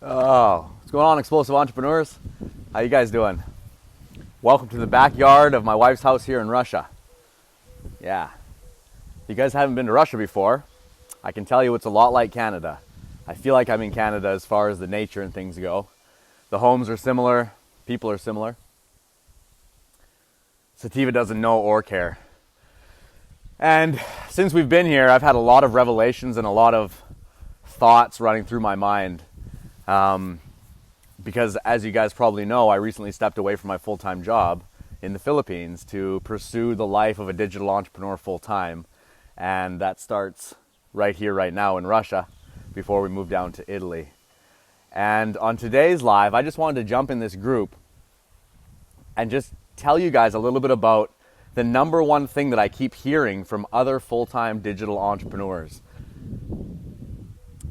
Oh, what's going on, explosive entrepreneurs? How you guys doing? Welcome to the backyard of my wife's house here in Russia. Yeah, if you guys haven't been to Russia before, I can tell you it's a lot like Canada. I feel like I'm in Canada as far as the nature and things go. The homes are similar, people are similar. Sativa doesn't know or care. And since we've been here, I've had a lot of revelations and a lot of thoughts running through my mind. Because as you guys probably know, I recently stepped away from my full-time job in the Philippines to pursue the life of a digital entrepreneur full-time. And that starts right here, right now in Russia, before we move down to Italy. And on today's live, I just wanted to jump in this group and just tell you guys a little bit about the number one thing that I keep hearing from other full-time digital entrepreneurs.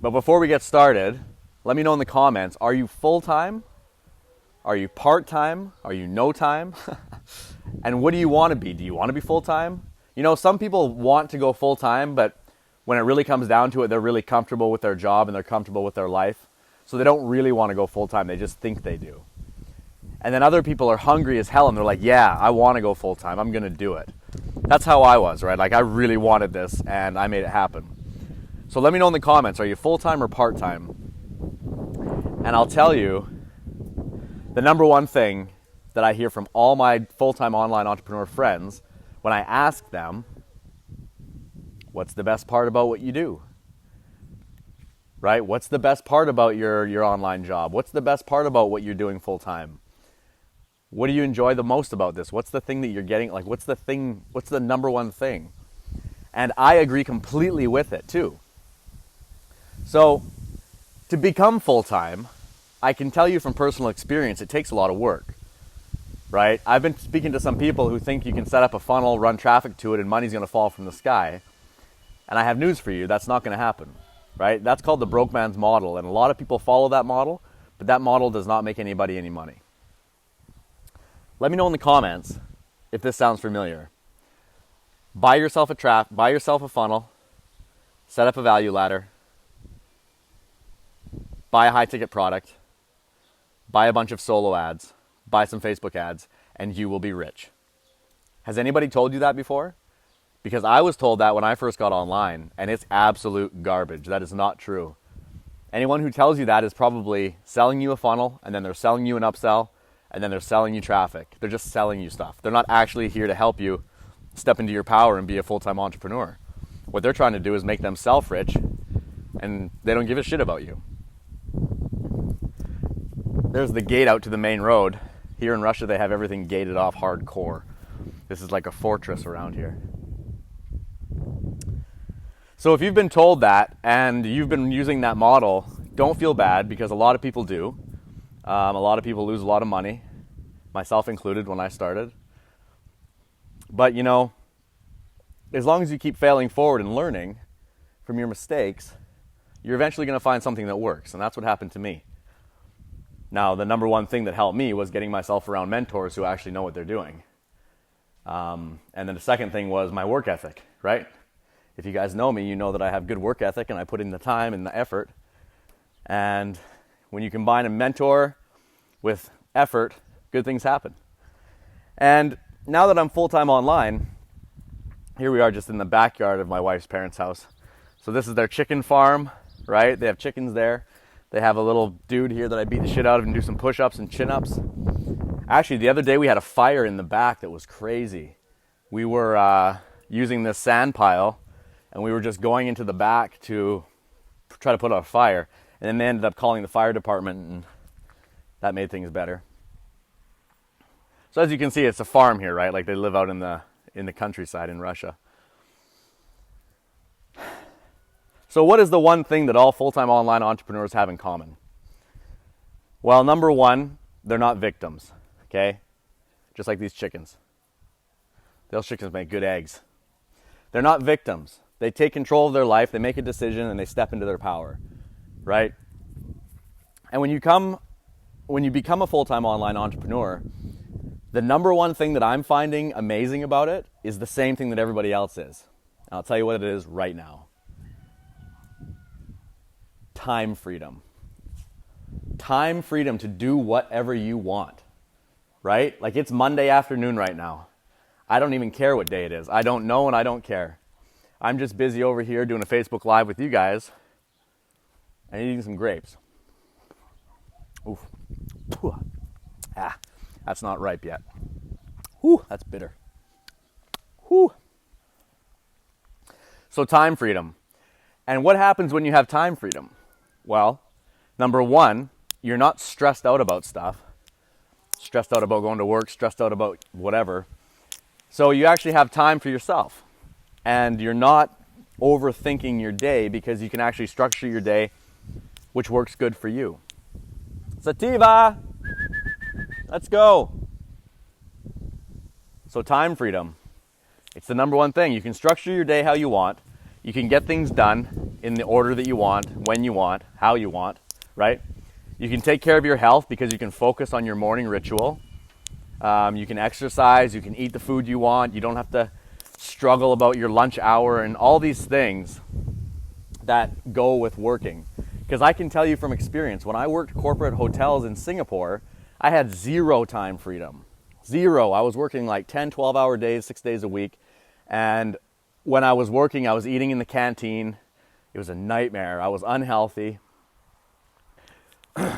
But before we get started, let me know in the comments, are you full-time? Are you part-time? Are you no-time? And what do you want to be? Do you want to be full-time? You know, some people want to go full-time, but when it really comes down to it, they're really comfortable with their job and they're comfortable with their life. So they don't really want to go full-time. They just think they do. And then other people are hungry as hell and they're like, yeah, I want to go full-time. I'm going to do it. That's how I was, right? Like I really wanted this and I made it happen. So let me know in the comments, are you full-time or part-time? And I'll tell you, the number one thing that I hear from all my full-time online entrepreneur friends when I ask them, what's the best part about what you do? Right? What's the best part about your online job? What's the best part about what you're doing full-time? What do you enjoy the most about this? What's the thing that you're getting? Like, what's the number one thing? And I agree completely with it too. So, to become full-time, I can tell you from personal experience, it takes a lot of work, right? I've been speaking to some people who think you can set up a funnel, run traffic to it, and money's going to fall from the sky. And I have news for you, that's not going to happen, right? That's called the broke man's model, and a lot of people follow that model, but that model does not make anybody any money. Let me know in the comments if this sounds familiar. Buy yourself a funnel, set up a value ladder, buy a high-ticket product, buy a bunch of solo ads, buy some Facebook ads, and you will be rich. Has anybody told you that before? Because I was told that when I first got online, and it's absolute garbage. That is not true. Anyone who tells you that is probably selling you a funnel, and then they're selling you an upsell, and then they're selling you traffic. They're just selling you stuff. They're not actually here to help you step into your power and be a full-time entrepreneur. What they're trying to do is make themselves rich, and they don't give a shit about you. There's the gate out to the main road. Here in Russia, they have everything gated off hardcore. This is like a fortress around here. So if you've been told that and you've been using that model, don't feel bad because a lot of people do. A lot of people lose a lot of money, myself included when I started. But you know, as long as you keep failing forward and learning from your mistakes, you're eventually going to find something that works. And that's what happened to me. Now, the number one thing that helped me was getting myself around mentors who actually know what they're doing. And then the second thing was my work ethic, right? If you guys know me, you know that I have good work ethic and I put in the time and the effort. And when you combine a mentor with effort, good things happen. And now that I'm full-time online, here we are just in the backyard of my wife's parents' house. So this is their chicken farm, right? They have chickens there. They have a little dude here that I beat the shit out of and do some push-ups and chin-ups. Actually, the other day we had a fire in the back that was crazy. We were using this sand pile, and we were just going into the back to try to put out a fire. And then they ended up calling the fire department, and that made things better. So as you can see, it's a farm here, right? Like they live out in the countryside in Russia. So what is the one thing that all full-time online entrepreneurs have in common? Well, number one, they're not victims, okay? Just like these chickens. Those chickens make good eggs. They're not victims. They take control of their life, they make a decision, and they step into their power, right? And when you become a full-time online entrepreneur, the number one thing that I'm finding amazing about it is the same thing that everybody else is. And I'll tell you what it is right now. Time freedom. time freedom to do whatever you want, right? Like it's Monday afternoon right now. I don't even care what day it is. I don't know and I don't care. I'm just busy over here doing a Facebook Live with you guys and eating some grapes. Oof. Ah, that's not ripe yet. Whew, that's bitter. Whew. So time freedom. And what happens when you have time freedom? Well, number one, you're not stressed out about stuff. Stressed out about going to work, stressed out about whatever. So you actually have time for yourself. And you're not overthinking your day because you can actually structure your day, which works good for you. Sativa! Let's go! So time freedom. It's the number one thing. You can structure your day how you want. You can get things done in the order that you want, when you want, how you want, right? You can take care of your health because you can focus on your morning ritual. You can exercise, you can eat the food you want. You don't have to struggle about your lunch hour and all these things that go with working. Because I can tell you from experience, when I worked corporate hotels in Singapore, I had zero time freedom. Zero. I was working like 10, 12-hour days, 6 days a week. And when I was working, I was eating in the canteen. It was a nightmare. I was unhealthy.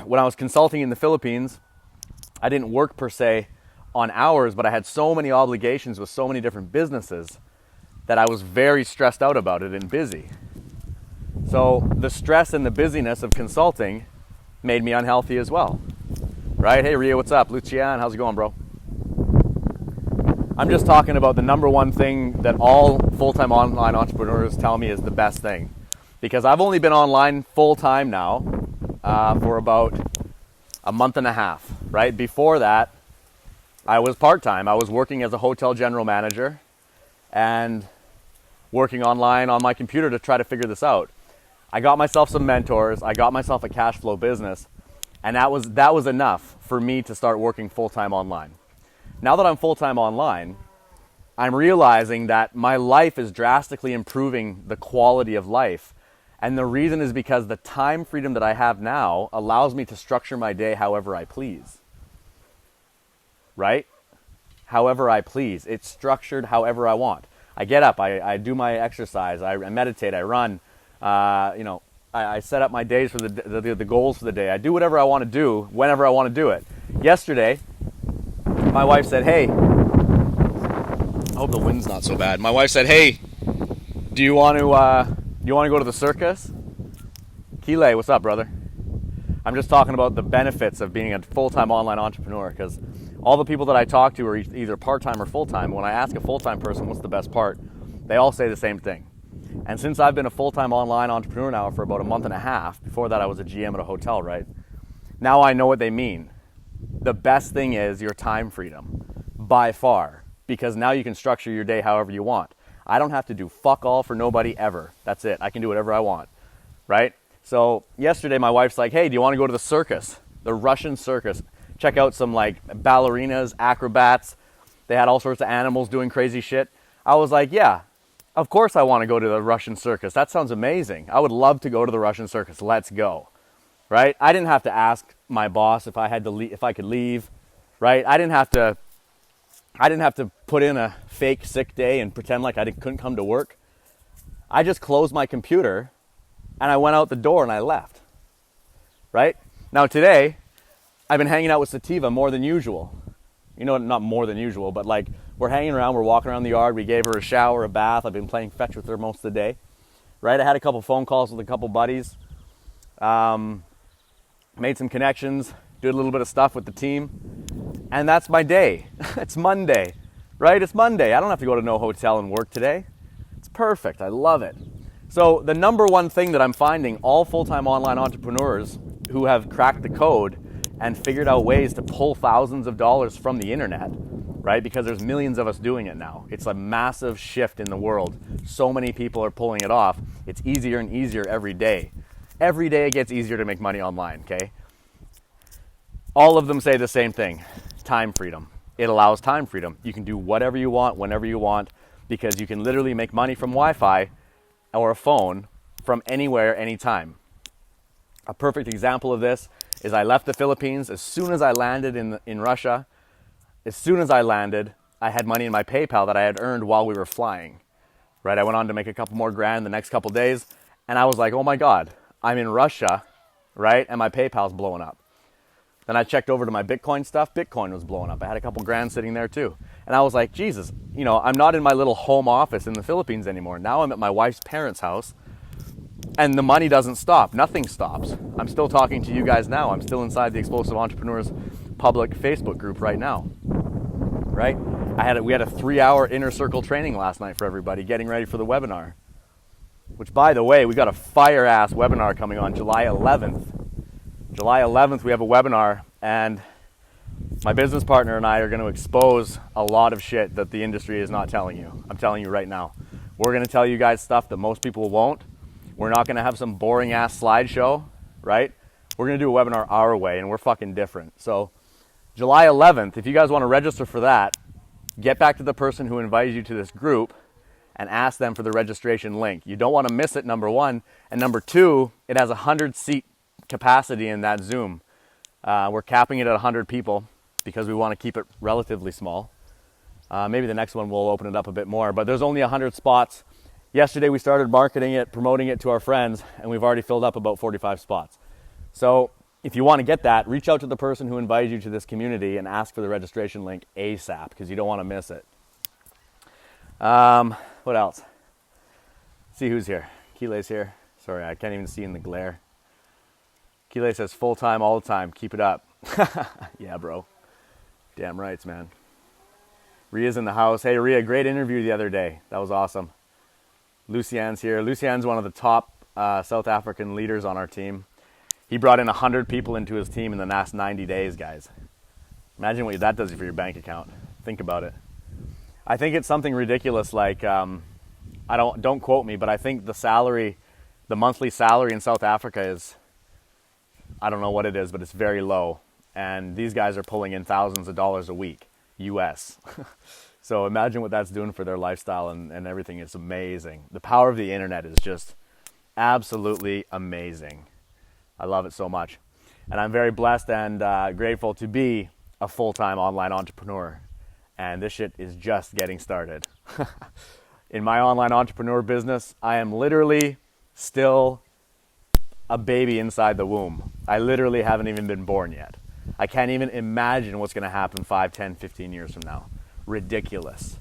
When I was consulting in the Philippines, I didn't work per se on hours, but I had so many obligations with so many different businesses that I was very stressed out about it and busy. So the stress and the busyness of consulting made me unhealthy as well. Right? Hey, Ria, what's up? Lucian, how's it going, bro? I'm just talking about the number one thing that all full-time online entrepreneurs tell me is the best thing. Because I've only been online full-time now for about a month and a half, right? Before that, I was part-time. I was working as a hotel general manager and working online on my computer to try to figure this out. I got myself some mentors. I got myself a cash flow business. And that was enough for me to start working full-time online. Now that I'm full-time online, I'm realizing that my life is drastically improving the quality of life. And the reason is because the time freedom that I have now allows me to structure my day however I please. Right? However I please. It's structured however I want. I get up, I do my exercise, I meditate, I run, I set up my days for the goals for the day. I do whatever I want to do, whenever I want to do it. Yesterday, my wife said, hey, I hope the wind's not so bad. My wife said, hey, do you want to go to the circus? Kile, what's up, brother? I'm just talking about the benefits of being a full-time online entrepreneur, because all the people that I talk to are either part-time or full-time. When I ask a full-time person what's the best part, they all say the same thing. And since I've been a full-time online entrepreneur now for about a month and a half, before that I was a GM at a hotel, right? Now I know what they mean. The best thing is your time freedom, by far, because now you can structure your day however you want. I don't have to do fuck all for nobody ever. That's it. I can do whatever I want, right? So yesterday my wife's like, hey, do you want to go to the circus? The Russian circus. Check out some like ballerinas, acrobats. They had all sorts of animals doing crazy shit. I was like, yeah, of course I want to go to the Russian circus. That sounds amazing. I would love to go to the Russian circus. Let's go. Right? I didn't have to ask my boss if I had to leave, if I could leave, right? I didn't have to put in a fake sick day and pretend like I couldn't come to work. I just closed my computer and I went out the door and I left. Right? Now today, I've been hanging out with Sativa more than usual. You know, not more than usual, but like we're hanging around, we're walking around the yard, we gave her a shower, a bath. I've been playing fetch with her most of the day. Right? I had a couple phone calls with a couple buddies. Made some connections, did a little bit of stuff with the team, and that's my day. It's Monday, right? It's Monday. I don't have to go to no hotel and work today. It's perfect. I love it. So the number one thing that I'm finding, all full-time online entrepreneurs who have cracked the code and figured out ways to pull thousands of dollars from the internet, right? Because there's millions of us doing it now. It's a massive shift in the world. So many people are pulling it off. It's easier and easier every day. Every day it gets easier to make money online, okay? All of them say the same thing, time freedom. It allows time freedom. You can do whatever you want, whenever you want, because you can literally make money from Wi-Fi or a phone from anywhere, anytime. A perfect example of this is I left the Philippines. As soon as I landed in Russia, as soon as I landed, I had money in my PayPal that I had earned while we were flying, right? I went on to make a couple more grand the next couple days, and I was like, oh my God, I'm in Russia, right? And my PayPal's blowing up. Then I checked over to my Bitcoin stuff. Bitcoin was blowing up. I had a couple grand sitting there too. And I was like, Jesus, I'm not in my little home office in the Philippines anymore. Now I'm at my wife's parents' house, and the money doesn't stop. Nothing stops. I'm still talking to you guys now. I'm still inside the Explosive Entrepreneurs public Facebook group right now, right? We had a 3-hour inner circle training last night for everybody, getting ready for the webinar, which, by the way, we got a fire-ass webinar coming on July 11th. July 11th, we have a webinar, and my business partner and I are going to expose a lot of shit that the industry is not telling you. I'm telling you right now. We're going to tell you guys stuff that most people won't. We're not going to have some boring-ass slideshow, right? We're going to do a webinar our way, and we're fucking different. So July 11th, if you guys want to register for that, get back to the person who invited you to this group and ask them for the registration link. You don't want to miss it, number one. And number two, it has 100-seat capacity in that Zoom. We're capping it at 100 people because we want to keep it relatively small. Maybe the next one we'll open it up a bit more, but there's only 100 spots. Yesterday we started marketing it, promoting it to our friends, and we've already filled up about 45 spots. So if you want to get that, reach out to the person who invited you to this community and ask for the registration link ASAP, because you don't want to miss it. What else? See who's here. Kile's here. Sorry, I can't even see in the glare. Kile says full-time all the time. Keep it up. Yeah, bro. Damn rights, man. Ria's in the house. Hey, Ria, great interview the other day. That was awesome. Lucian's here. Lucian's one of the top South African leaders on our team. He brought in 100 people into his team in the last 90 days, guys. Imagine what that does for your bank account. Think about it. I think it's something ridiculous like, don't quote me, but I think the monthly salary in South Africa is, I don't know what it is, but it's very low. And these guys are pulling in thousands of dollars a week, US. So imagine what that's doing for their lifestyle and everything. It's amazing. The power of the internet is just absolutely amazing. I love it so much. And I'm very blessed and grateful to be a full-time online entrepreneur. And this shit is just getting started. In my online entrepreneur business, I am literally still a baby inside the womb. I literally haven't even been born yet. I can't even imagine what's going to happen 5, 10, 15 years from now. Ridiculous.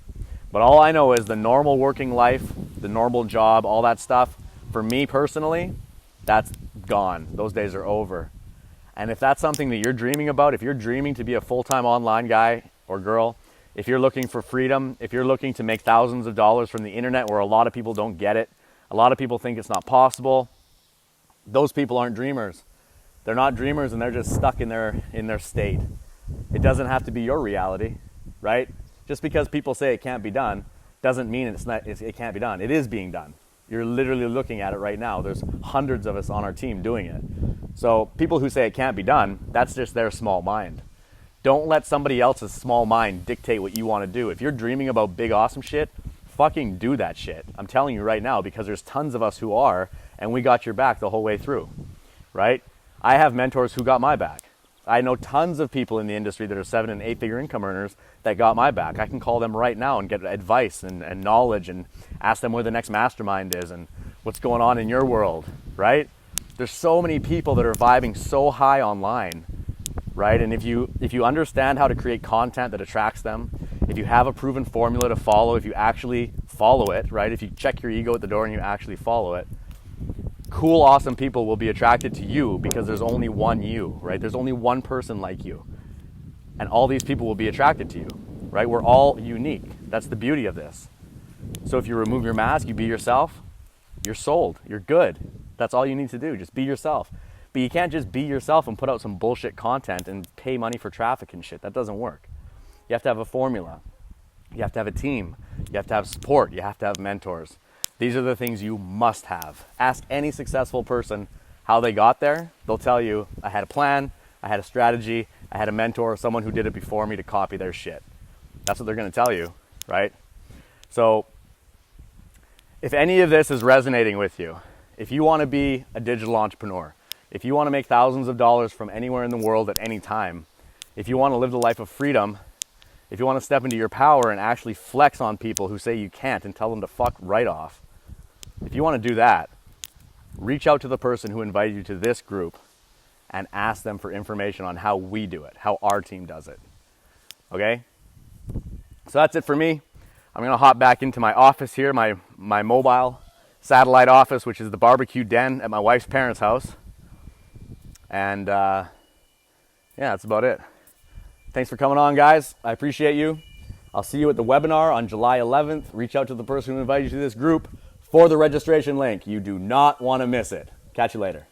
But all I know is the normal working life, the normal job, all that stuff, for me personally, that's gone. Those days are over. And if that's something that you're dreaming about, if you're dreaming to be a full-time online guy or girl, if you're looking for freedom, if you're looking to make thousands of dollars from the internet where a lot of people don't get it, a lot of people think it's not possible, those people aren't dreamers. They're not dreamers, and they're just stuck in their state. It doesn't have to be your reality, right? Just because people say it can't be done doesn't mean it can't be done. It is being done. You're literally looking at it right now. There's hundreds of us on our team doing it. So people who say it can't be done, that's just their small mind. Don't let somebody else's small mind dictate what you want to do. If you're dreaming about big, awesome shit, fucking do that shit. I'm telling you right now, because there's tons of us who are, and we got your back the whole way through, right? I have mentors who got my back. I know tons of people in the industry that are 7- and 8-figure income earners that got my back. I can call them right now and get advice and knowledge and ask them where the next mastermind is and what's going on in your world, right? There's so many people that are vibing so high online, right? And if you understand how to create content that attracts them, if you have a proven formula to follow, if you actually follow it, right? If you check your ego at the door and you actually follow it, cool, awesome people will be attracted to you because there's only one you, right? There's only one person like you. And all these people will be attracted to you, right? We're all unique. That's the beauty of this. So if you remove your mask, you be yourself, you're sold, you're good. That's all you need to do, just be yourself. But you can't just be yourself and put out some bullshit content and pay money for traffic and shit. That doesn't work. You have to have a formula. You have to have a team. You have to have support. You have to have mentors. These are the things you must have. Ask any successful person how they got there. They'll tell you, I had a plan, I had a strategy, I had a mentor, someone who did it before me to copy their shit. That's what they're going to tell you, right? So if any of this is resonating with you, if you want to be a digital entrepreneur, If you want to make thousands of dollars from anywhere in the world at any time, if you want to live the life of freedom, if you want to step into your power and actually flex on people who say you can't and tell them to fuck right off, if you want to do that, reach out to the person who invited you to this group and ask them for information on how we do it, how our team does it. Okay? So that's it for me. I'm going to hop back into my office here, my mobile satellite office, which is the barbecue den at my wife's parents' house. And yeah, that's about it. Thanks for coming on, guys. I appreciate you. I'll see you at the webinar on July 11th. Reach out to the person who invited you to this group for the registration link. You do not want to miss it. Catch you later.